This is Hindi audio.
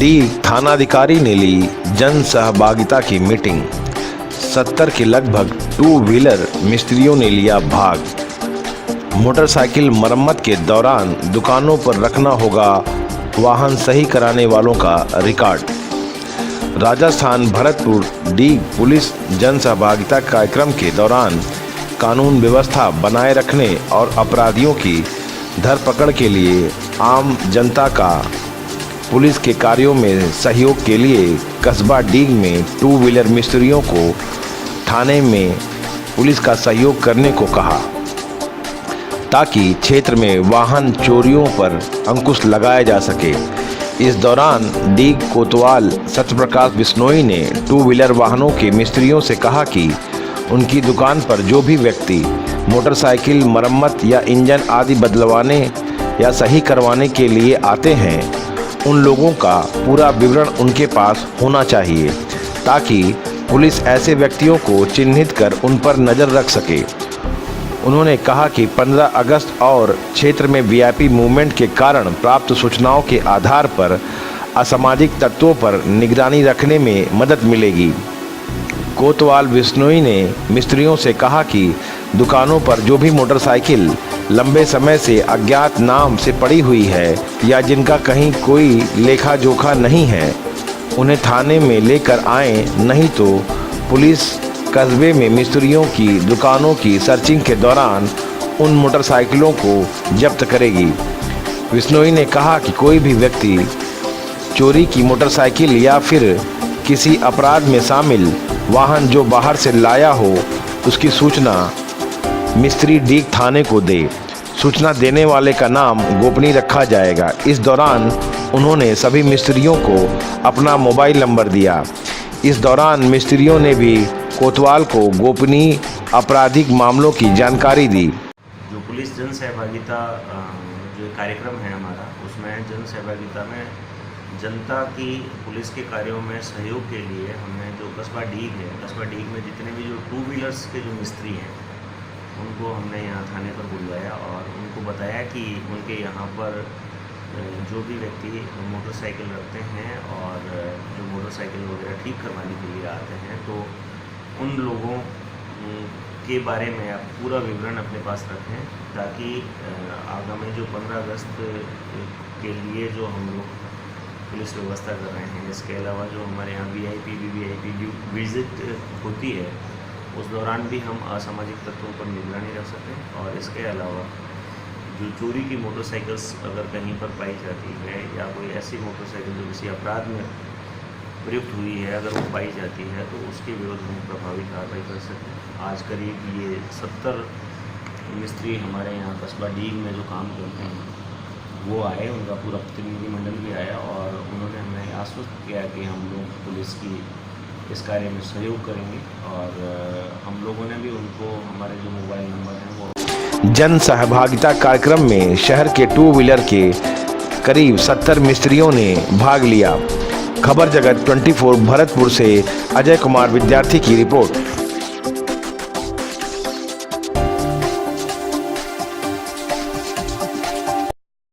डी थानाधिकारी ने ली जन सहभागिता की मीटिंग। 70 के लगभग टू व्हीलर मिस्त्रियों ने लिया भाग। मोटरसाइकिल मरम्मत के दौरान दुकानों पर रखना होगा वाहन सही कराने वालों का record. Rajasthan Bharatpur D police जन सहभागिता कार्यक्रम के दौरान कानून व्यवस्था बनाए रखने और अपराधियों की धरपकड़ के लिए आम जनता का पुलिस के कार्यों में सहयोग के लिए कस्बा डीग में टू व्हीलर मिस्त्रियों को थाने में पुलिस का सहयोग करने को कहा, ताकि क्षेत्र में वाहन चोरियों पर अंकुश लगाया जा सके। इस दौरान डीग कोतवाल सत्यप्रकाश बिश्नोई ने टू व्हीलर वाहनों के मिस्त्रियों से कहा कि उनकी दुकान पर जो भी व्यक्ति मोटरसाइकिल मरम्मत या इंजन आदि बदलवाने या सही करवाने के लिए आते हैं, उन लोगों का पूरा विवरण उनके पास होना चाहिए, ताकि पुलिस ऐसे व्यक्तियों को चिन्हित कर उन पर नज़र रख सके। उन्होंने कहा कि 15 अगस्त और क्षेत्र में वीआईपी मूवमेंट के कारण प्राप्त सूचनाओं के आधार पर असामाजिक तत्वों पर निगरानी रखने में मदद मिलेगी। कोतवाल बिश्नोई ने मिस्त्रियों से कहा कि दुकानों पर जो भी मोटरसाइकिल लंबे समय से अज्ञात नाम से पड़ी हुई है या जिनका कहीं कोई लेखा जोखा नहीं है, उन्हें थाने में लेकर आएं, नहीं तो पुलिस कस्बे में मिस्त्रियों की दुकानों की सर्चिंग के दौरान उन मोटरसाइकिलों को जब्त करेगी। बिश्नोई ने कहा कि कोई भी व्यक्ति चोरी की मोटरसाइकिल या फिर किसी अपराध में शामिल वाहन जो बाहर से लाया हो, उसकी सूचना मिस्त्री डीग थाने को दे। सूचना देने वाले का नाम गोपनीय रखा जाएगा। इस दौरान उन्होंने सभी मिस्त्रियों को अपना मोबाइल नंबर दिया। इस दौरान मिस्त्रियों ने भी कोतवाल को गोपनीय आपराधिक मामलों की जानकारी दी। जो पुलिस जन सहभागिता जो कार्यक्रम है हमारा, उसमें जन सहभागिता में जनता की पुलिस के कार्यों में सहयोग के लिए हमने जो कस्बा डीग है, कस्बा डीग में जितने भी जो टू व्हीलर्स के जो मिस्त्री हैं, उनको हमने यहाँ थाने पर बुलवाया और उनको बताया कि उनके यहाँ पर जो भी व्यक्ति मोटरसाइकिल रखते हैं और जो मोटरसाइकिल वगैरह ठीक करवाने के लिए आते हैं, तो उन लोगों के बारे में आप पूरा विवरण अपने पास रखें, ताकि आगामी जो 15 अगस्त के लिए जो हम लोग पुलिस व्यवस्था कर रहे हैं, इसके अलावा जो हमारे यहाँ वीआईपी विजिट होती है, उस दौरान भी हम असामाजिक तत्वों पर निगरानी रख सकें। और इसके अलावा जो चोरी की मोटरसाइकिल्स अगर कहीं पर पाई जाती है या कोई ऐसी मोटरसाइकिल जो किसी अपराध में प्रयुक्त हुई है, अगर वो पाई जाती है, तो उसके विरुद्ध हम प्रभावी कार्रवाई कर सकें। आज करीब ये 70 मिस्त्री हमारे यहाँ कस्बा डीग में जो काम करते हैं वो आए, उनका पूरा प्रतिनिधिमंडल भी आया और उन्होंने हमें आश्वस्त किया कि हम लोग पुलिस की इस कार्य में सहयोग करेंगे। और हम लोगों ने भी उनको हमारे जो मोबाइल नंबर हैं वो जन सहभागिता कार्यक्रम में शहर के टू व्हीलर के करीब 70 मिस्त्रियों ने भाग लिया। खबर जगत 24 भरतपुर से अजय कुमार विद्यार्थी की रिपोर्ट।